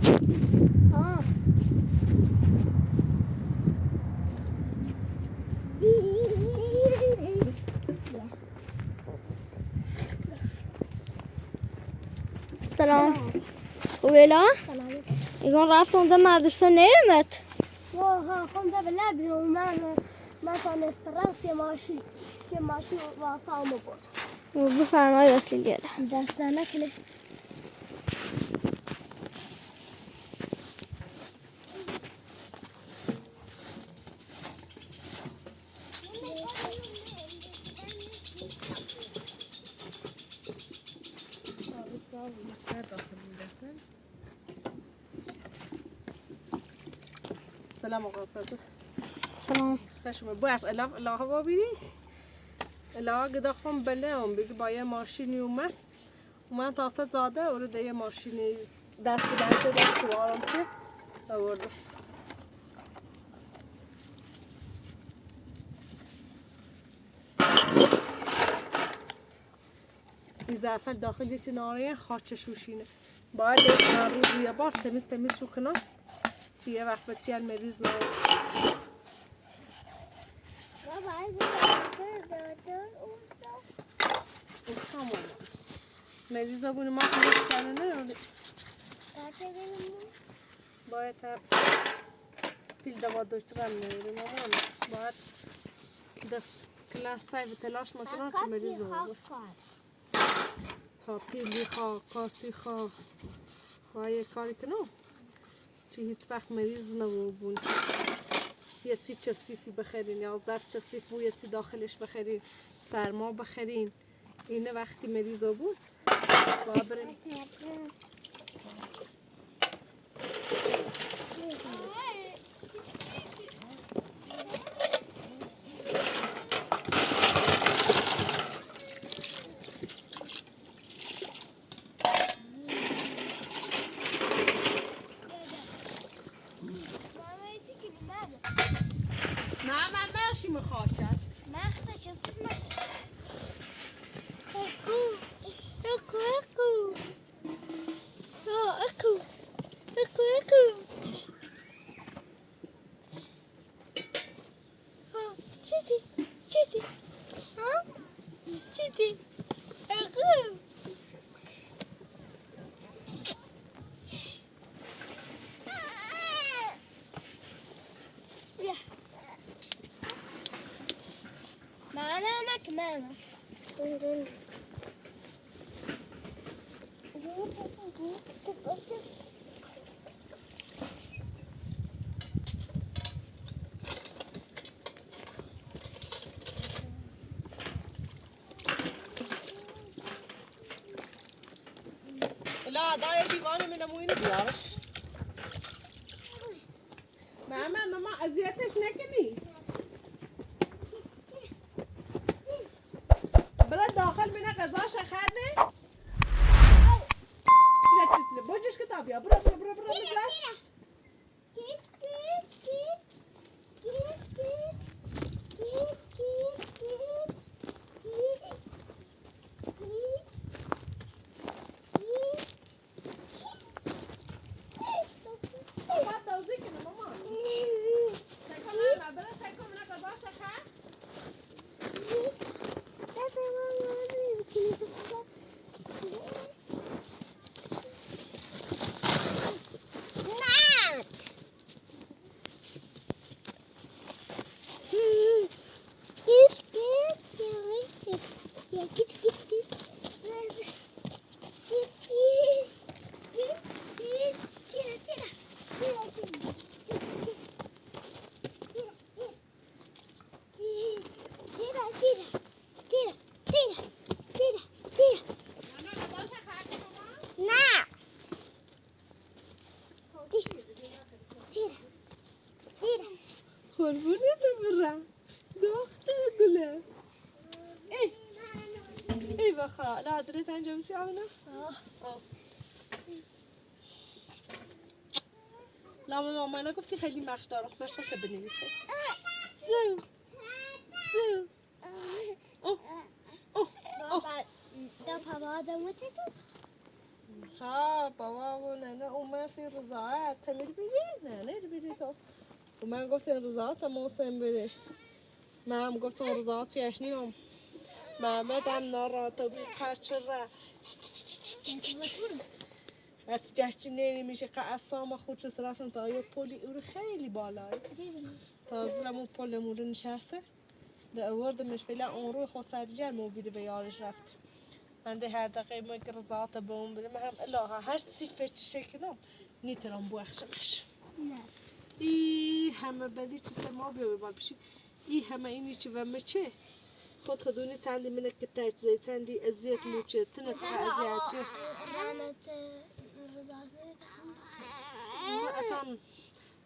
ها سلام ویلا ایگان رفت اونده مدرسه نیمت ها خونده بلر بیرون من تا اسپرانس یه ماشین واسه آمو بود بفرمای وسیله دست نکنه سلام آقا پدر سلام خوشم باش الله هوا بینی الله گدا خون بله اون بگی با یه ماشینی اومد تاسه زاده و رو یه ماشینی دست سوارم که آورده این زعفل داخل یه ناره خاچه شوشینه باید هر روز یه بار تمیز شو کنم که یه وقت بسیار مریض نمید مریض بونه ما خودش کنه نه باید پیل دوا دکتر هم نمیره مامان باید دست کلاس سای به تلاش مکنم چه مریض نمید خواه پیلی خواه کارتی خواه یه کاری کنم چه هیچ وقت مریض نبون یه چی چسیفی بخرین یا ظرف چسیف و یه چی داخلش بخرین سرما بخرین اینه وقتی مریض بود باید برین لا دای لیوان من موینه بیارش ماما اذیتش نکنی برای داخل بینه غذاش خرده بوجش کتاب یا برو مزاش قربونت برم دختر گله ای بخرا لا دريت انجام سيعمنا لا ماما انا گفتی خیلی مخش دارم باشه که بنویسه زو دا پاوا آدم تو ها بابا و ننه اومد سی رضایت تمیر بگی نه بری تو و من گفتم رضایت موسم بره من هم گفتم رضایت یشنیم محمد هم ناراتو بی قرچه را هرچی جشتی نمیشه که اصلا خودشو رفتم تا یه پلی او خیلی بالای تازه اون پل مورد نشسته ده آوردمش فعلا اون روی خود سرجر موبیل به یارش رفت من ده هر دقیقه ما که رضایت به اون بریم هم الهه هر چی فچ شکنم نیترم بخشمش نه ای همه بدی چیست ما بیای بشی ای همه اینی چی و مچه خود خدونی تندی منه که تجزیه تندی ازیت موچه تنس ازیت چه رحمت رضایت ما اصلا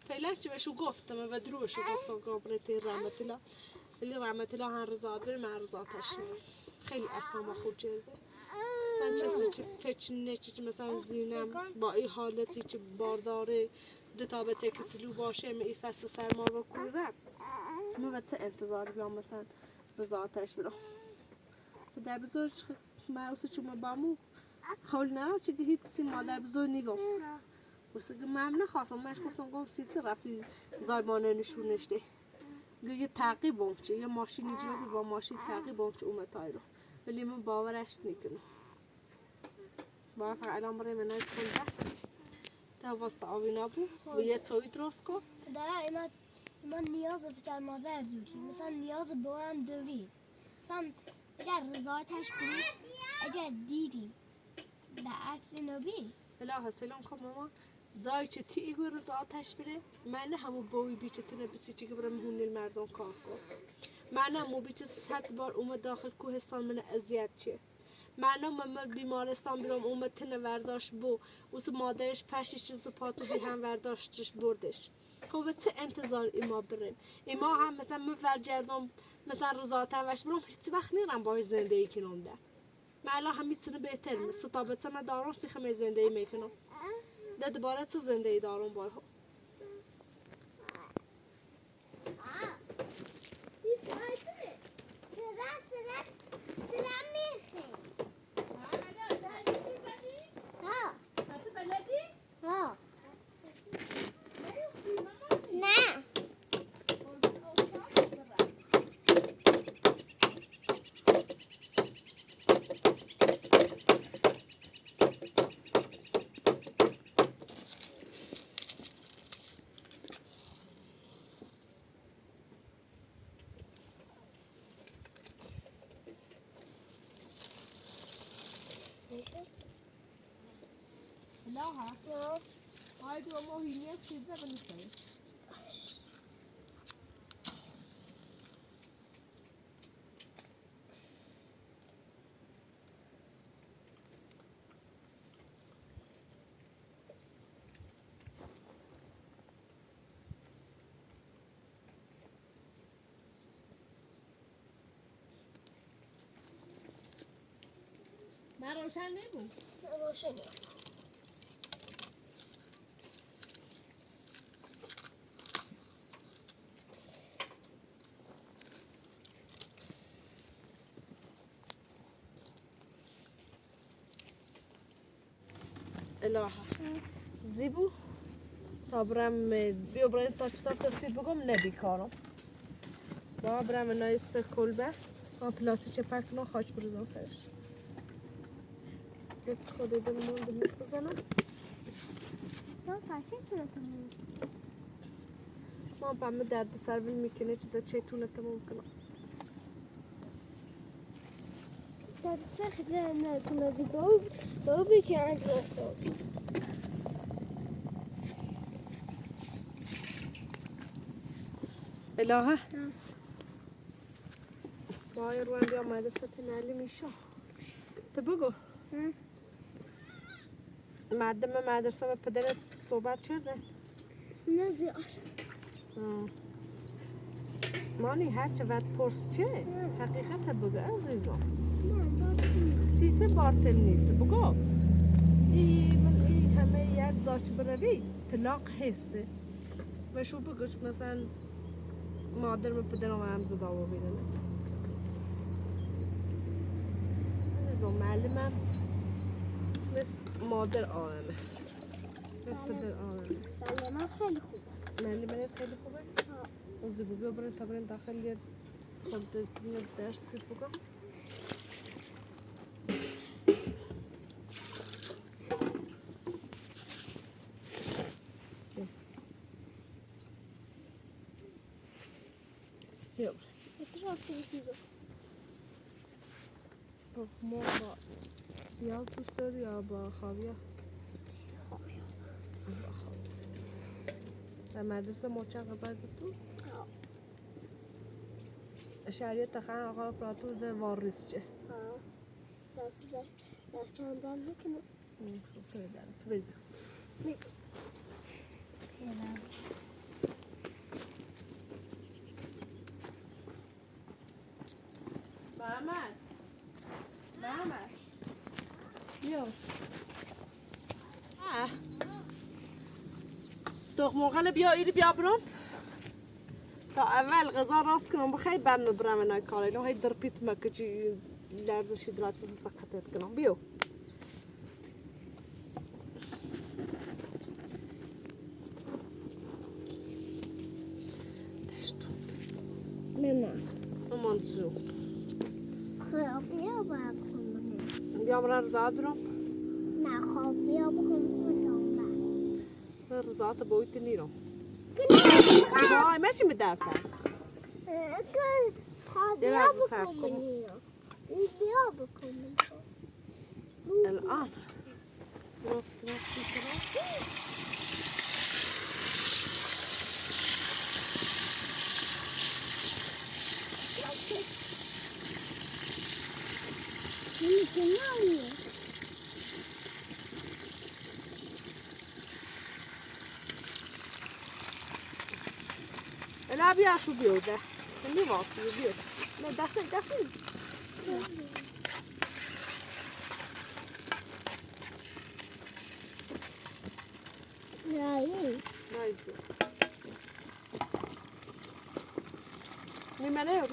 فعلا چی بهشو گفتم و دروشو گفتم قابرتی رحمت الله ولی رحمت الله هر رضایت بریم هر رضایتش خیلی اصلا خود جلده مثلا چی فچ نچی مثلا زینم با این حالتی که بارداره دو تا بچه که تلو باشه می فصل سرما و کوره ما بچه انتظار بیام مثلا رضایتش برم در بزرگ معوسه چون بامو حال نه چه که هیچ سی مادر بزرگ نگم واسه که من نخواستم منش گفتم گم سیسه رفتی زایبانه نشونش ده یه تعقیب بامچه یه ماشینی جوری با ماشین تعقیب بامچه اومد تایرو ولی من باورش نکنم با فقط الان برای منای کنده تا واسه آبی نبود و یه توی درست کن دا ایما نیاز پدر مادر داریم مثلا نیاز به هم داریم مثلا اگر رضایتش کنیم اگر دیدیم به عکس اینو بی الهه سلام کن ماما زای چه تی ایگو رضایتش بره من همو باوی بیچه تنه بسی چی که برم هونیل مردم کار کن من همو بیچه 100 بار اومد داخل کوهستان من اذیت چیه من هم بیمارستان بیرم اومد تنه ورداشت بو اوس مادرش پشش چیز پاتو بی هم ورداشتش بردش خب چه انتظار ایما بریم ایما هم مثلا من ورجردم مثلا رضایتم وش برم هیچ وقت نیرم باش زندگی کنم ده من الان هم میتونه بهتر مثل تا من دارم سیخم زندگی میکنم ده دوباره چه زندگی دارم بالا نه الهه هاي دو ما هي نيت شيء ده بنسوي ما روشن نبود روشنه الهه زیبو تا برم بیا برای تا چطور تصیب بگم نبی کارم با برم نایست کلبه با پلاسی چه پکنو خاش بردم سرش یه خود دل مونده میخوزنم تو پاچه کنم ما همه درد سر بین میکنه چه چیتونه تموم کنم در سخت نه تو ندی باو بی که انجام داد الهه با یه روان بیا مدرسه نالی میشه تو بگو معدم مدرسه و پدرت صحبت کرده نه زیاد مانی هر چه وقت پرس چه حقیقت بگو عزیزم نه سیسه بارتل نیست بگو ای همه یک زاچ بروی طلاق حسه و شو بگوش مثلا مادر و پدرم هم زداوا بیرنه عزیزم معلمم مثل مادر آدمه مثل پدر آدمه بله من خیلی خوبه. ملی منت خیلی خوبه؟ وزیبو بیا برین تا برین داخل یه خود درسی بکن بیا Getir askeri sizi. ما با پیاز دوست داری یا با خاویار؟ با خاویار در مدرسه موچه غذای دادو؟ شهریه تخن آقا پراتو ده واریس چه؟ Ders çantam ne ki? خسره دارم بریم محمد محمد بیا تخم مرغ بیا ایری بیا برون تا اول غذا راست کنم بخیر بعد مبرم اینای کاری نه هی در پیت مکچی لرزشی دراتش سقطت کنم بیو Mama. aman zo Khobia باید کنم. بیا برم رضاعت برم نه خابیا بکنم. رضاعت بویت نیرم وای ماشي مدافع خابیا بکنم. بیا بکنم. الآن راسك راسي كده لا بيا شو بيوده اللي واصل بيوده لا داخل داخل Hayır. Haydi. Mimene yok.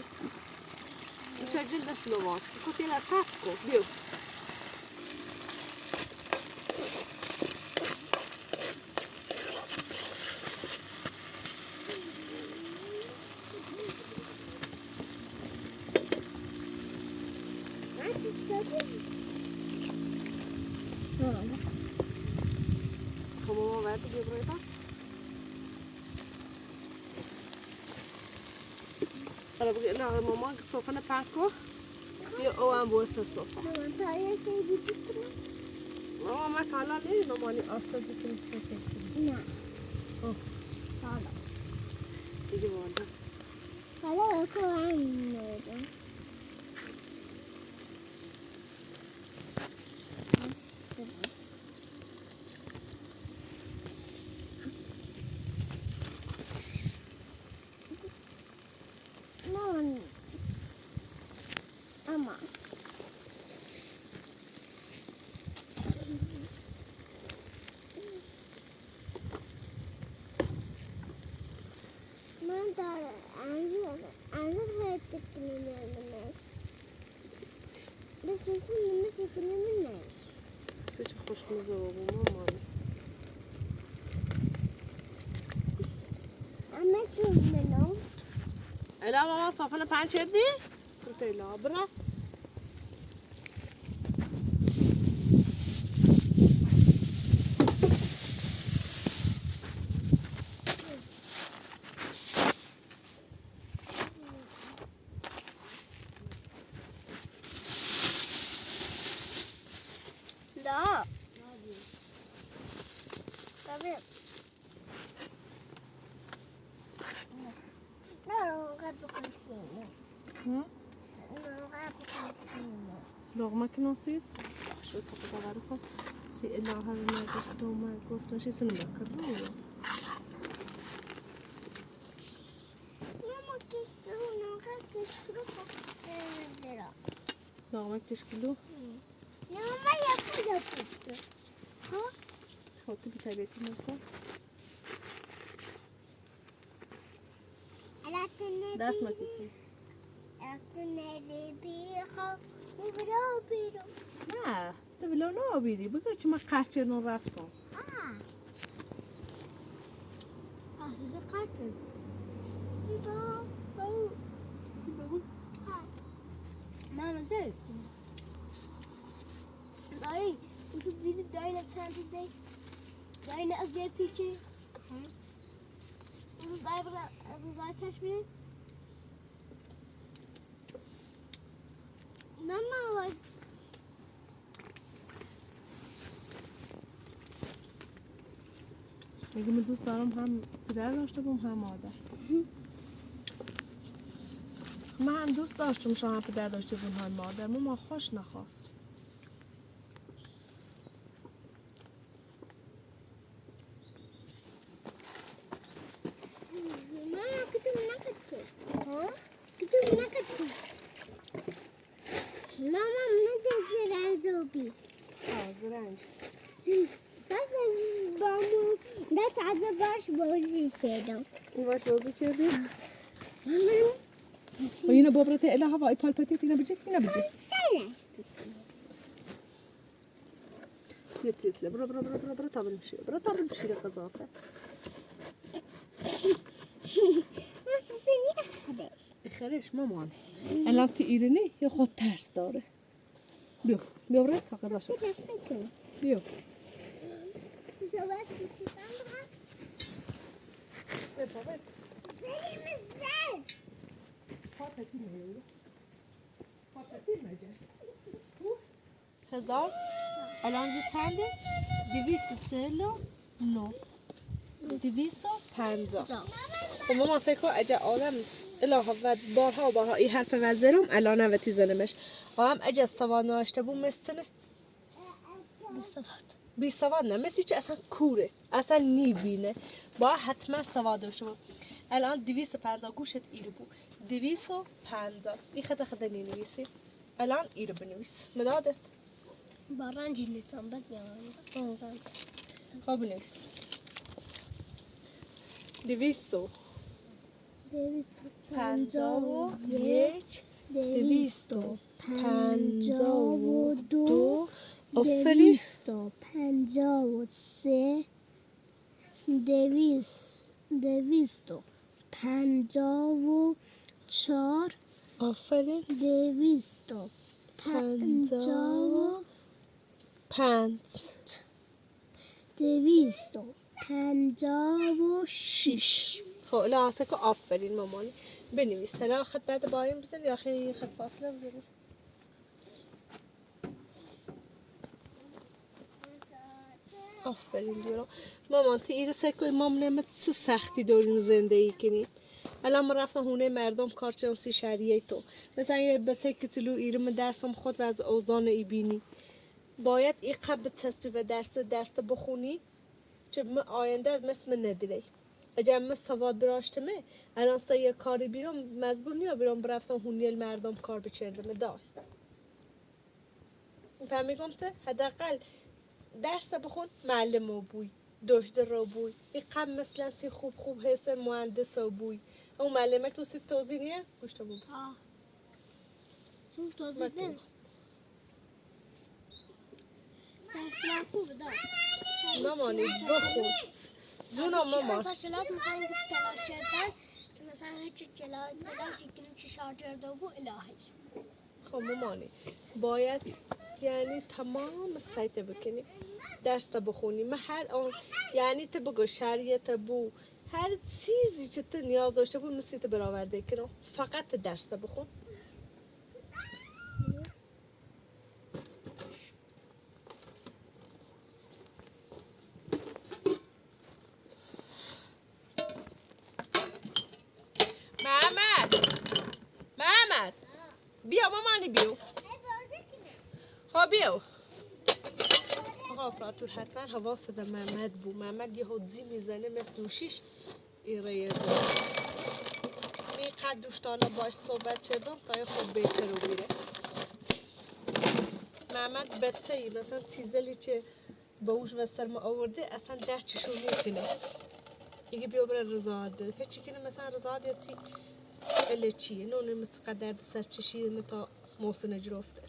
Şöyle de Slovak. Kutila sakko. Bio. Como vai pedir para ir? Para bugün ne mama sofana panko. Diyor o an bu sofa. Mama kala ne normali hafta zikrin sesi. Ne? Oh. Sağda. İyi oldu. Hala koyamıyorum. Ama ben de anzur ettik dinlememiz. Biz sesimiz dinlememiz. Siz çok hoşunuza oldu mama. Ama şundan Ela mama sofana pançerdi. Kutila bra. da. Tabii. Ne kadar bakıyorsun? Hı? لغمه که نسید شو استفاده داره کن سی الهه رو نگشت و ما گوست نشی سنو بکردم لغمه کش کلو خودتو بی طبیعتی نکن دست نکیتی نه ده ولا نابیری بگو چه من قرچنون رفتم تحصیل قطعه بابا ماما زي داي وصل دي داينا تسانتي زي داينا ازيتي شي وصل داي برا رزاي تشبيه ماما was میگه من دوست دارم هم پدر داشته باشم هم مادر من هم دوست داشتم شما هم پدر داشته باشم هم مادر ما خوش نخواست ماما كتب نكتب ها كتب نكتب ماما من زرنزوبي زرنج بس بامو دست از باش بازی کردم این باش بازی کردی؟ و اینو بابرت اله هوای پالپتیت اینو بجک اینو بجک سنه يتلت برا برا برا برا برا تعمل مشي برا تعمل مشي لقزاقة سنی خدش خرش مامان الان تیرنی یا خود ترس داره بیا بیا برا تا قزاش بیا هزار الان جی چنده؟ 249 250 خب مامان سکو اجا آدم الهی و بارها این حرف وزرم الان نوتی زنمش هم اجا سواد ناشته بو مستنه بی سواد نه مثل چه اصلا کوره اصلا نیبینه با حتما سواد داشته بود الان 250 گوشت ایرو بود 250 این خدا خدا نینویسی الان ایرو بنویس مدادت باران نسان بد میان خب بنویس 251 252 آفرین 253 254 آفرین 256 خب الان سکو آفرین مامانی بنویس الان خط بعد بایم بزن یا خیلی خط فاصله بزنی آفرین دیورم مامان تی ایرو سکو امام نمت چه سختی داریم زندگی کنیم الان ما رفتم هونه مردم کارچنسی شهریه تو مثلا یه بچه که تلو ایرم درسم خود و از اوزان ای بینی باید این قبل تسبی و درس بخونی چه آینده مثل من ندیری اگر من سواد براشتمه الان سه کاری بیرم مجبور نیا بیرم برفتم هونه مردم کار بچردم دار فهمیگم چه حداقل درس بخون معلم رو بوی دکتر رو بوی این قبل مثلا سی خوب حس مهندس رو بوی اون معلمه تو سی توضیح نیه گوشت بود سون توضیح ده درس خوب دار مامانی بخون جونم مامان مثلا کلاس مثلا تلاش کردن مثلا هیچ تلاشی کنیم چه شارجر دو بو الهی خب مامانی باید یعنی تمام سایت بکنی درس بخونی من هر آن یعنی تو بگو شریعت بو هر چیزی که تو نیاز داشته بود مثل تو برآورده کنم فقط درس بخون محمد بیا مامانی بیو خب بیو آقا افراتور حتما حواست به محمد بو محمد یه حدزی میزنه مثل دوشیش ایره زن میقدر دوشتانا باش صحبت چدم تا یه خود بهتر رو بیره محمد بچه ای مثلا چیزلی که با اوش وستر ما آورده اصلا در چشون میکنه ایگه بیا برای رضاعت بده پیچی کنه مثلا رضاعت یا چی اله چیه نونه متقدر سر چشیده متا محسن جرفته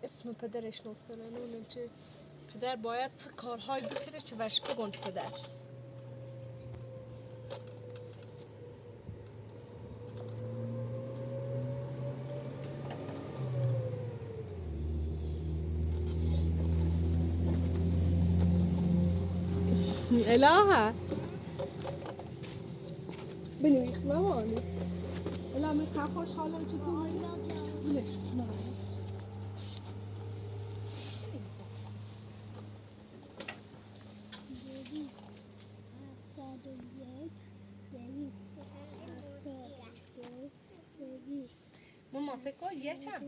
اسم پدرش نفتاله نونم چه پدر باید چه کارهای بکنه چه وش بگن پدر الهه بنویس مامانی الا من خیلی خوشحالم که تو بلش ماما سکو یکم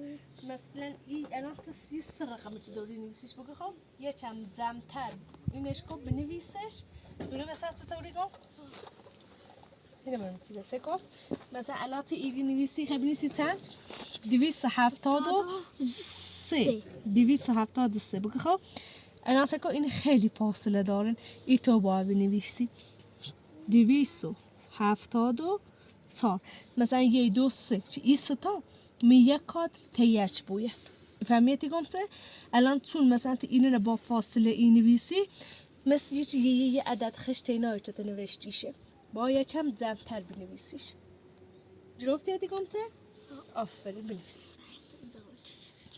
مثلا این الان تا 30 رقم چه دوری نویسیش بگو خب یکم جمع‌تر اینش کو بنویسش دونه مثلا چطوری گفت اینو من می‌چیدم سکو مثلا الان تی ایری نویسی خب بنویسی چند 273 273 بگو خب الان سکو این خیلی فاصله دارن ای تو باید بنویسی 274 مثلا 1 2 3 چه ای ستا می یک کادر تیچ بویه فهمیتی گمسه الان چون مثلا اینو رو با فاصله ای نویسی مثل یه عدد خشت اینا رو تو نوشتیشه باید کم جمع‌تر بنویسیش جرفتی هدی گمسه آفرین بنویس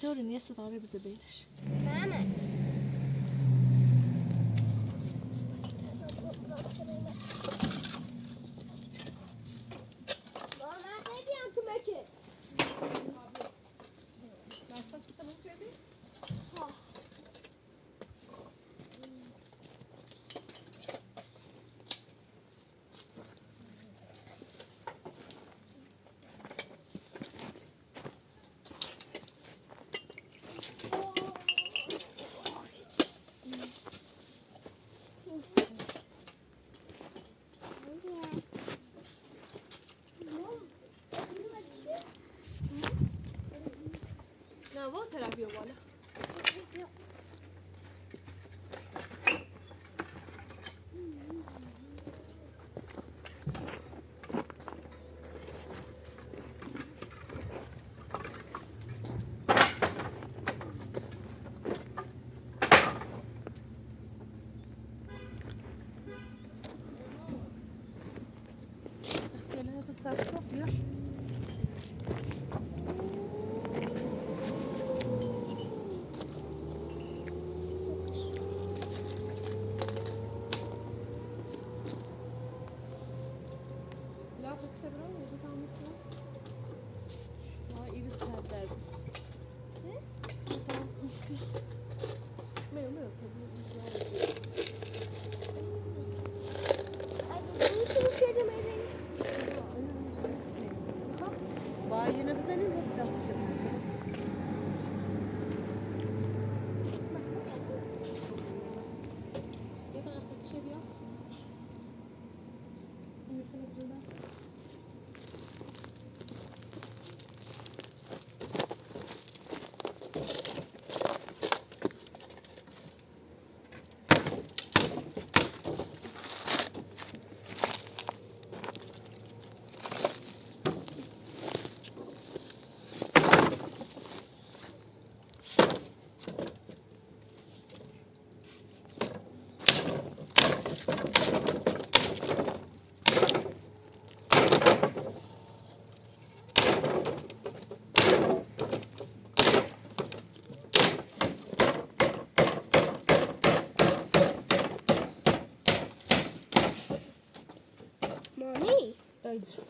دوری نیه ستاره بزه بینش نه وال طرفی والا اینو بزنیم و راستش بکنیم یه دقیقه تکشه بیا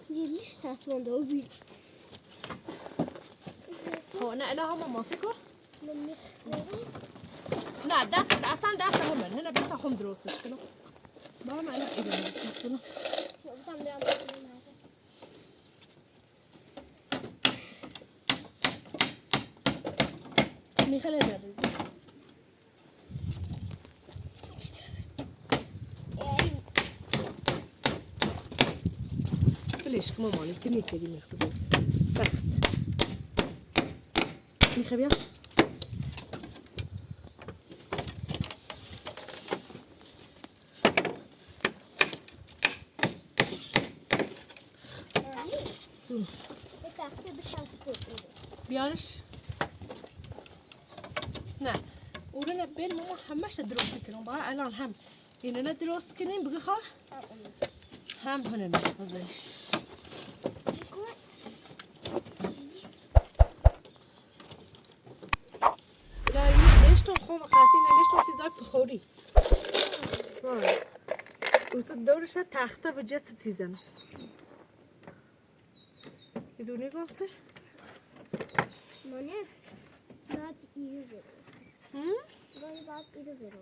ليش ساسون دوبي هو انا لها ماما سكو لما يخسري لا داس اصلا داس هم هنا بتاعهم دروسش كده ماما انا كده كده ميخلي درز ليش ماما نتني كده مخزن سخت ميخبيا بتاخدي بالترانسبورت بیارش نه اونو بین ماما همش درست کنم با الان هم اینو نه درست کنیم بگی خواه هم هنه بزنیم ليشتون خوب خاصين ليشتون سيزاي بخوري وصل دورش تخته و جست سیزنه بدونی گفته؟ مانه بعد ایرو زیرو بعد ایرو زیرو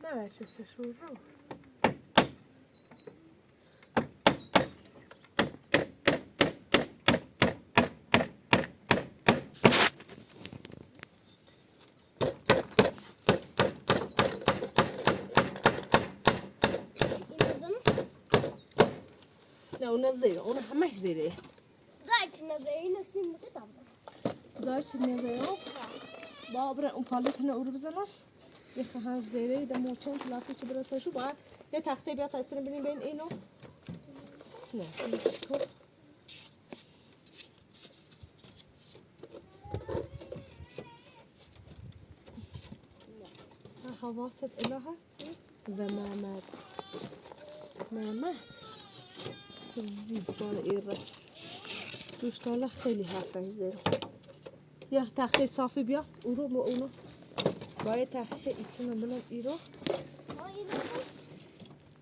نه چه سشور رو نه اون زیره اون همش زیره زایت نزایی نسیم بده دامده زایت نزایی با برای اون پالت نه اورو بزنم یه خواهر زیره ده موچن پلاسی چه برسه شو باید یه تخته بیا تایسته بینیم بین اینو نه ایش کن حواست الهه و محمد زیبان ایره دوشتاله خیلی حرفش زیره یه تخته صافی بیا اونو با اونو باید تخته ایتونو بلند ایرو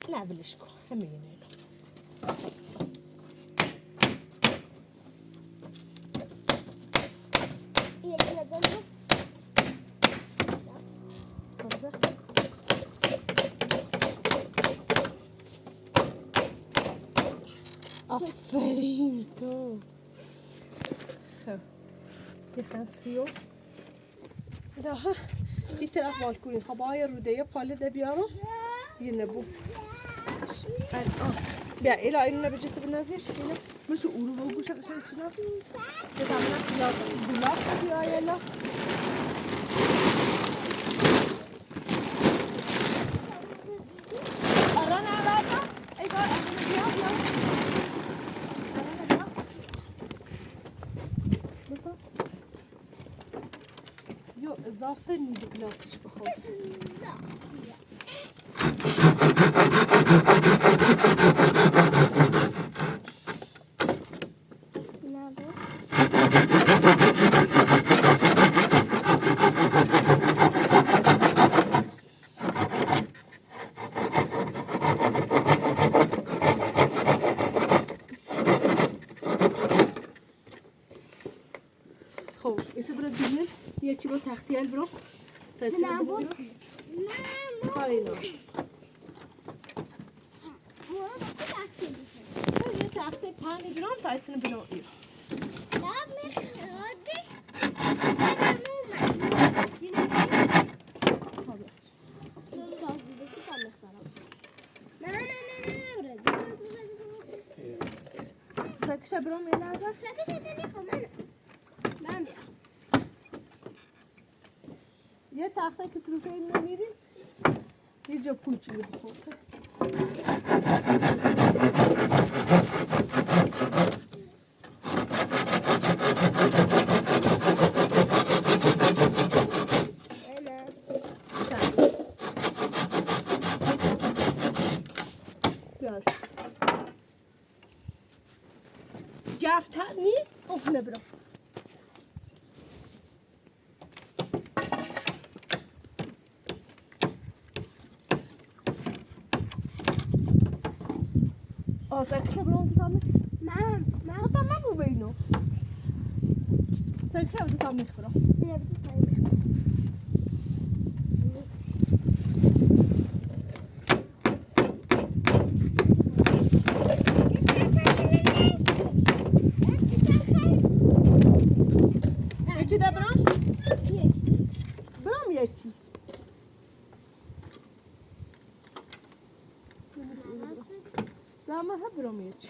نه بلش کن همه اینو آفرین تو خب یه خنسیو راه این طرف بال کنی خب آیا روده یه پاله ده بیارم یه نبو بیا ایلا اینو نبی جتو بنازیر اینو مشو اورو بگوشه بشن چینا یه تمنا گلاب بیا ایلا اضافه نیدو گلاسش بخواست خب ایسه برد بینه یه چی با تختیل برو نه بود کاری نه یه تخته پنی برام تا ایتونه برام ایرو ساکشه برام یه لحظه یه تخته که تو این نمیریم یه جا پوچی رو بخورسه جفت نی؟ اوه نبرم ساکشه برام تامه من تامه بو بینو ساکشه بو تامه خورم نه بده تایم یکی ده برام؟ برام یکی دامه ها برام یکی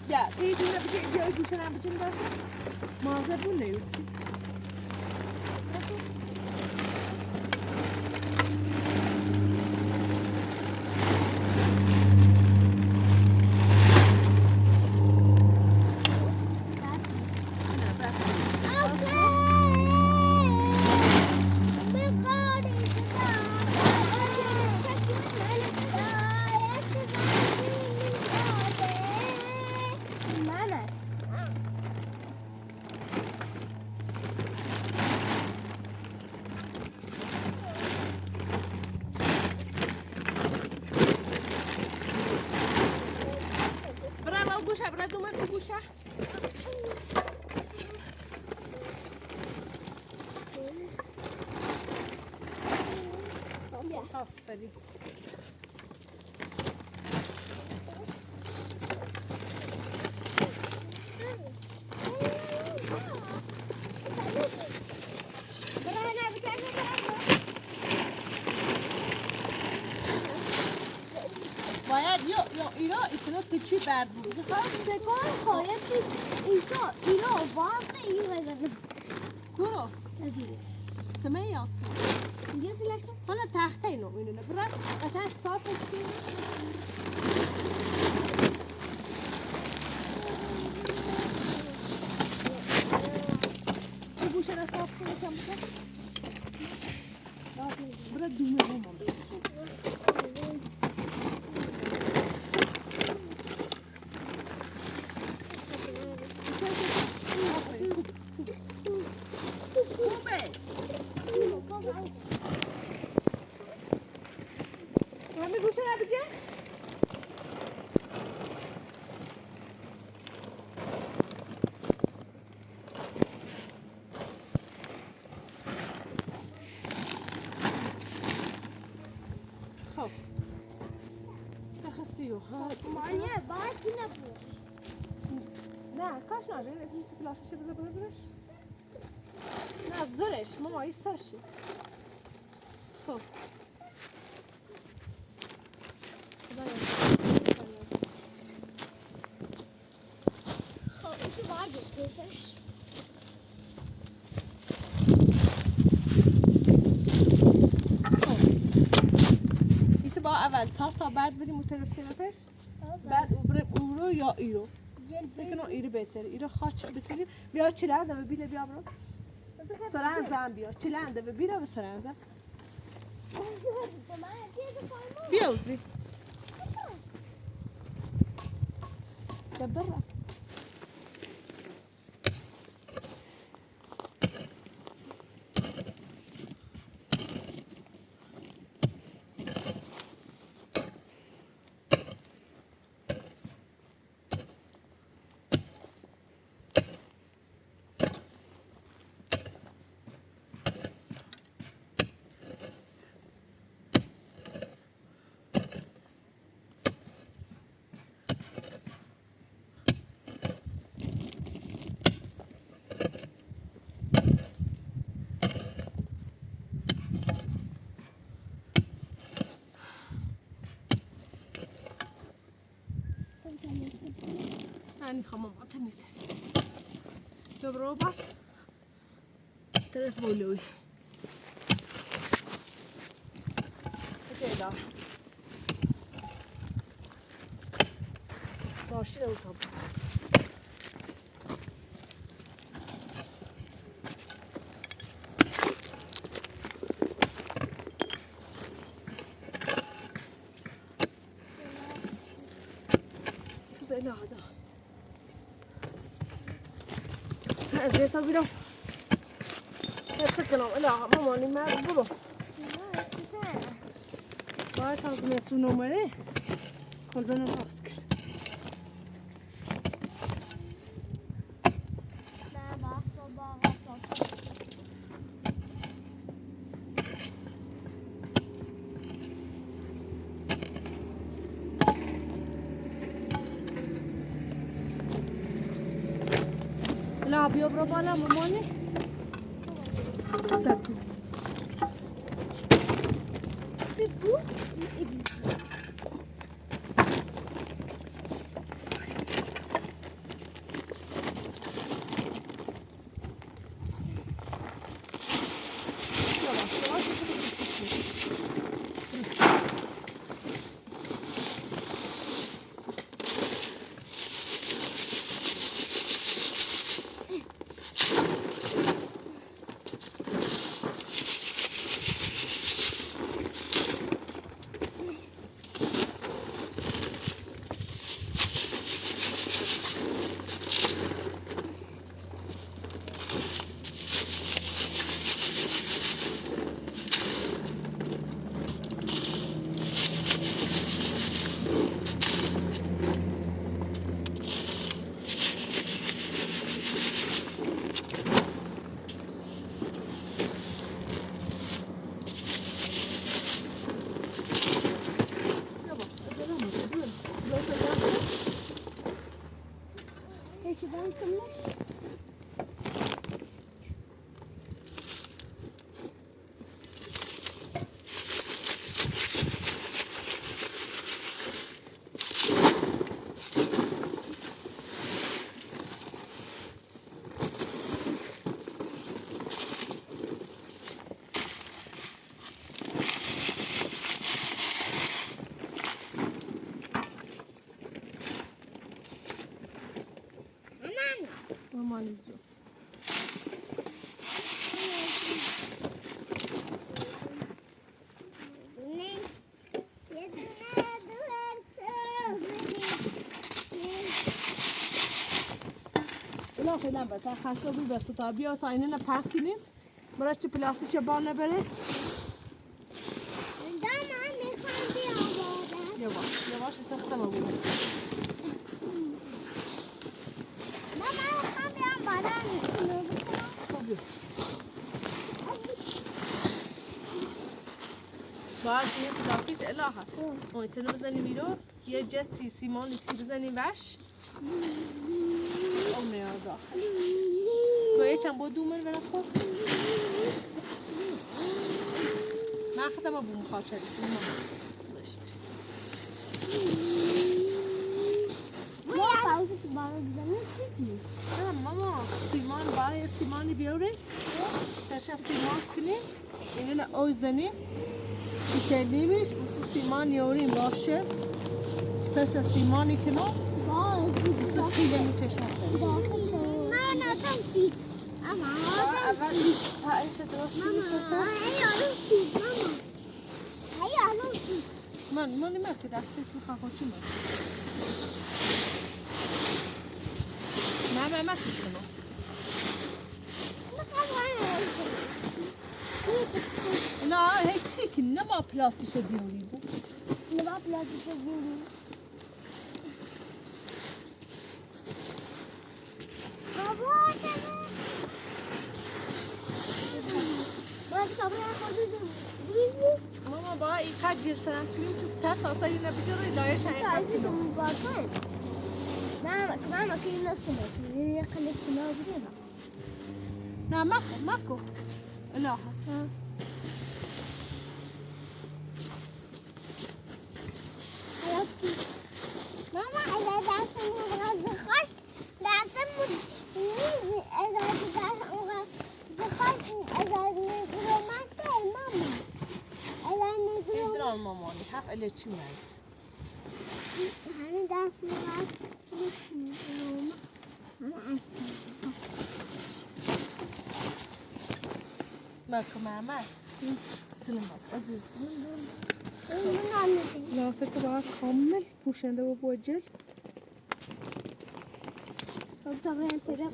Ya, değişimde bir şey düşünen bir şey varsa mağaza bu ne yok? Bravo, gusha, bravo, mas gusha. Aferin. باید یا اینا ایتنا تچی برد بود. سکان خواهد اینا واقع اینا برو. تجیه سمه یاد. اینجا سلش کن حالا تخته اینو اینو برد. قشنگ صافش کن. این گوشه را صاف کنه چند بشه. برد دومه همون بشه. همه گوشه را بجه؟ خب تخصیو ها مانیه باید چی نبود نه کاش ناجه این اسمی کلاسشه بذارش نه زرش ماما این سرشه خب خب ایسی باید کسش ایسی با اول چهار تا بعد بریم مترف کنتش بعد او رو یا ای رو فکر کنم ای رو بهتره ای رو خاچ بسیدیم بیا چلنده و بیله بیا برو سرنزم بیا چلنده و بیله و سرنزم بیا اوزی بیا برو يعني خمامات النساء جبروبة تلف بولوي كده ماشي لو طب لا هذا زيت بيرو تسكنوا لا ماما ما برو باید از مسون اومده کلبن رو باز کن لا بیا برو بالا مامانی سکو Bu iblis. Yavaş yavaş. Keçiden kımır. Aman izliyor. اونا فعلا بس خسته بود بس تا بیا تا اینو پاک کنیم براش چه پلاستیک چه بار نبره یواش یواش سخته ما بود خب بیا باید یه پلاستیک الهه اون سنو بزنیم بیرو یه جتی سیمان تی بزنیم وش اون نیار داخل باید چند با دومن برد خود من خودم با بوم خواه چرید زشت ماما سیمان برای سیمانی بیاره سرش سیمان کنیم اینو اوزنیم بیتلیمش اوسی سیمان یوریم باشه سرش سیمانی کنم اوسی خیلی میچشم سرش اول تایش درست کنی سرش من نمیاد دست پیش میخواه خود چی من ما کنم نه هیچی که نبا پلاستیش بیاری بود نبا پلاستیش بیاری ماما با این قد جیر سرند کنیم چه سر تا اصلا یه نبیده لایش این قد کنیم من ماكين نصنا اللي يقل السماء وبريها نه ماكو الهه ماما إذا داسم غزخش داسم إذا غزخش إذا نقول ما تي ماما إذا نقول إزرار ماماني حق اللي تشو يعني hani ders var. ماكو ماما سلامات عزيز من anladım. راسك باید کامل پوشنده و بوجل Tabii hemşire.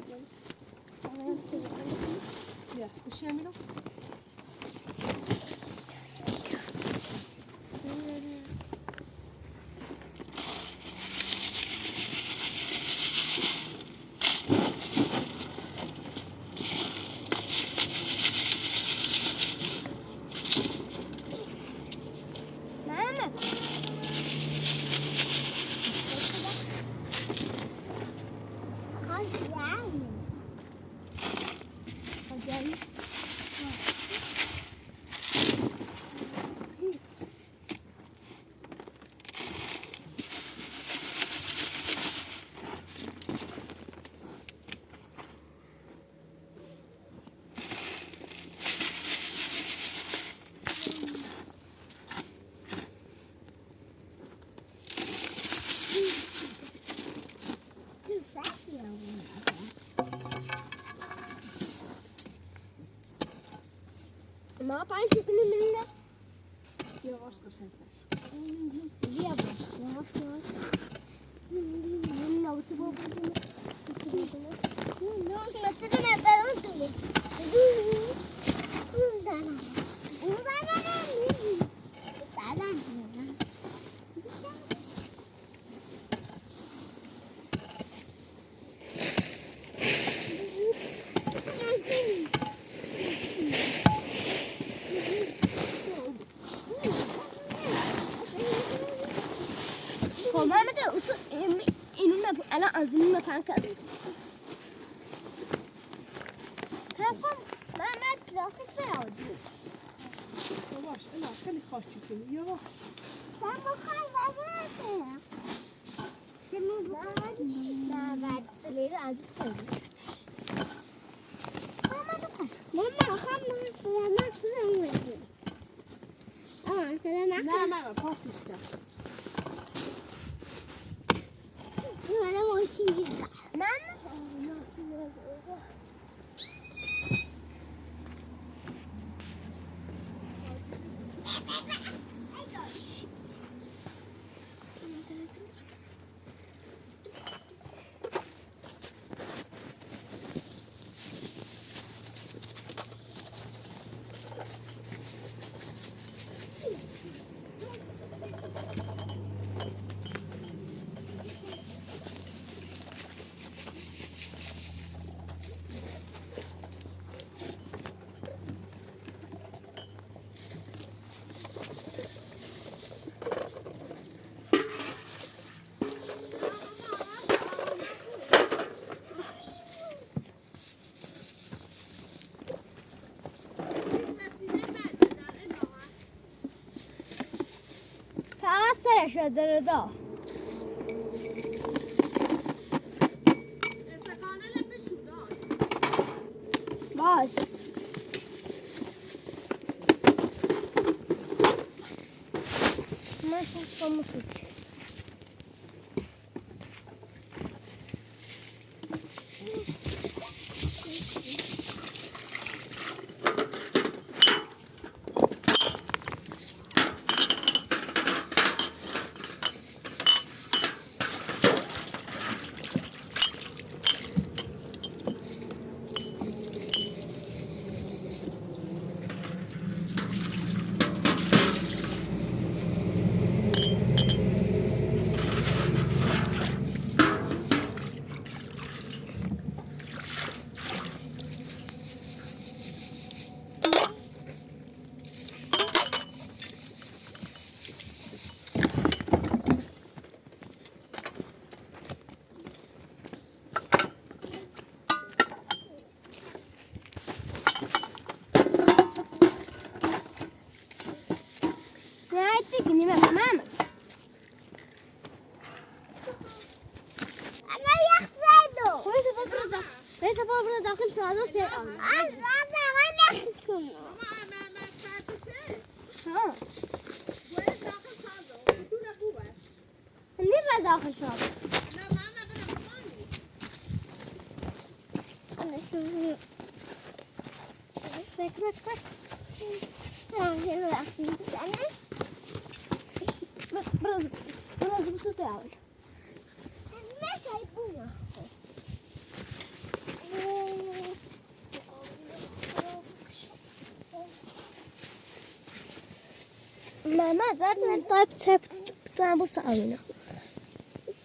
یا بشی امینو Hadi yani. Yavaş kaşıntı. Yavaş, Ela, خیلی خاصی کنی. یواش. نه ماما پاتیش کرد. سرش رو داره دا باش من خوش کنم تيجي ما ماما انا يخفينه ليس بابرا داخل صادق منين داخل صادق برز بتطاول ماما زرت طيب تسيب بتوع بص علينا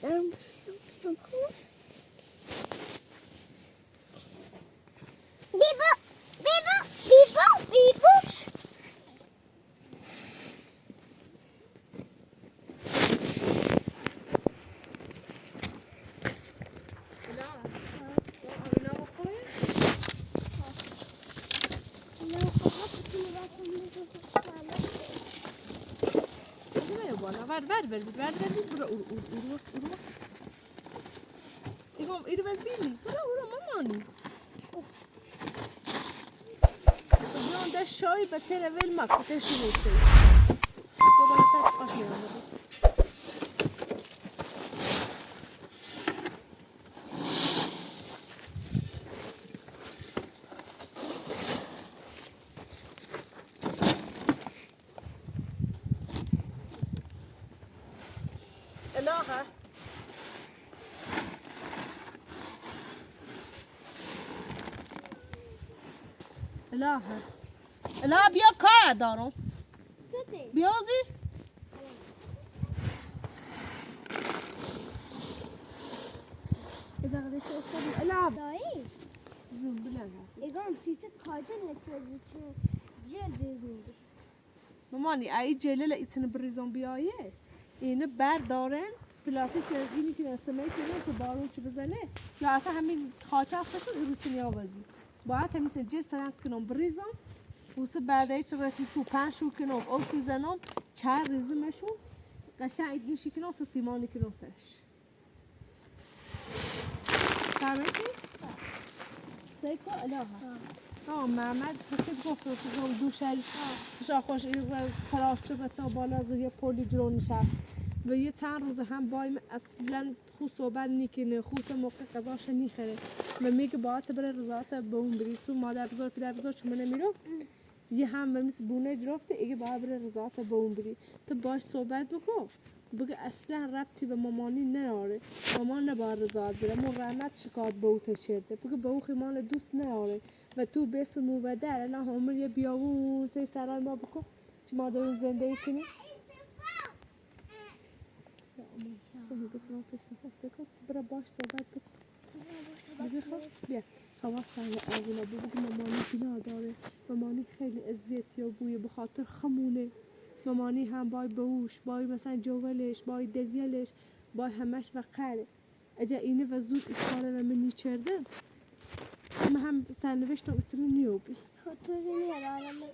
خلاص بيبو بيبو بيبو بيبو ver bura urvas ir ver bini ura mamani John da شای بچه اول مکوتش میشه تو بالا تاش میاد الهه الهه بیا کار دارم توتی بیا زیر اذا غديت استاذ العب دایی زوم بلند ایگان سیست کاجل نتوزی چه جل دیزنیدی مامانی ای جلل ایتن بریزون بیایه اینو بردارن پلاسی چه اینی که نسمه کنه تو بارون چه بزنه یا اصلا همین خاچه افتاد ایروسینی آوازی باید همین جل سرنت کنم بریزم واسه بعدش چه رفتیم شو پنج شو کنم او شو زنم چهار ریزمشون قشنگ میشی کنم سیمانی کنم سرش فهمیدی؟ سیکو الهه محمد حسید گفت رو دو شریف شاخوش این فراش چه بتا بالا از یه پولی جلو نشست و یه چند روز هم بایم اصلا خود صحبت نیکنه خود موقع قضاش نیخره و میگه باید بره رضایت به اون بری تو مادر بزار پدر بزار چون نمیرو یه هم به مثل بونه جرفته ایگه باید بره رضایت به اون بری تو باش صحبت بکن بگه اصلا ربطی به مامانی ناره مامان نباید رضایت بره مون رحمت شکایت به او تشرده بگه به او خیمان دوست ناره و تو بس مو و در الان همون یه بیاون سی سرای ما بکن چه ما داریم زندگی کنیم یا امان سمی بسیار پیش نفسه کن برا باش صحبت بکن بگه خب بیا حواس کنه اغیلا بگه مامانی بنا داره مامانی خیلی اذیتی و بویه بخاطر خمونه مامانی هم بای بهوش بای مثلا جوالش بای دلیلش بای همش و قره اجا اینه و زود اکاره و منی چرده اما هم سرنوشت رو بسیار نیوبی خود تو نمیاد آدم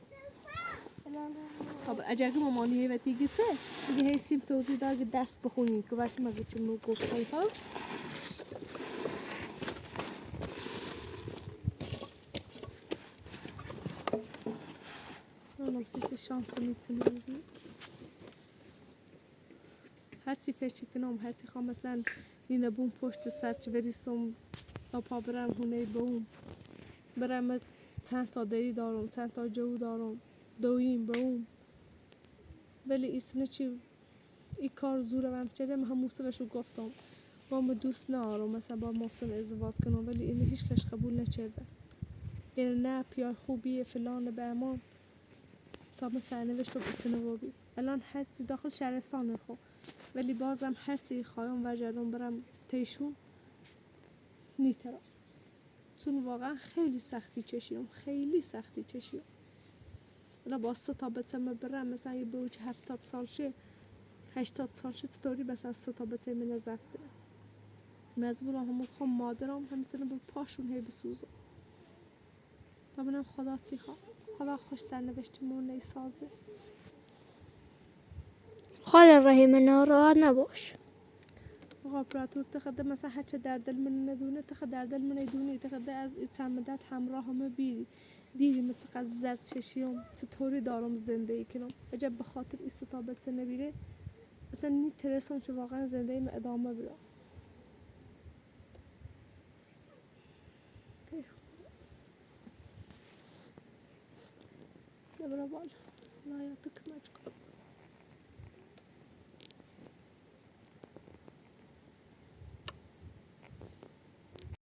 خب اگر که مامانی و تیگه چه دیگه هی سیم توضیح دار که دست بخونی که باش مگه چون رو گفت های ها اونم سیست شانس میتونی هرچی فکر کنم هرچی خوام مثلا اینه بوم پشت سر چه بریسم با پا برم هونه بوم برم چند تا دری دارم چند تا جو دارم دویم بوم ولی ایسنه چی این کار زورم هم چه هم موسمشو گفتم با ما دوست ندارم مثلا با موسم ازدواج کنم ولی اینو هیچ کس قبول نکرده یعنی نه پیار خوبیه فلان به امان تا ما سرنوشت رو بتونه بابی الان هرچی داخل شهرستان خب ولی بازم هرچی خواهم و جرم برم تیشون نیترم چون واقعا خیلی سختی چشیم الان با 3 تا بچم برم مثلا یه بوچ 70 سال شه 80 سال شه ستوری بس از 3 تا بچم من زفته مزبور هم خود مادرم همچنان به پاشون هی بسوزم تا منم خدا چی خواه خدا خوش سرنوشتمون نیسازه خاله رحیم ناراحت نباش آقا پراتور تخده مثلا هرچه در دل من ندونه تخده در دل من ندونه تخده از این مدت همراه همه بیری دیدی من چقدر زرد چشیم چطوری دارم زندگی کنم عجب به خاطر این ستابت نبیره اصلا نیترسم که واقعا زندگی من ادامه بدم نبرا بالا لا یاتک مجکن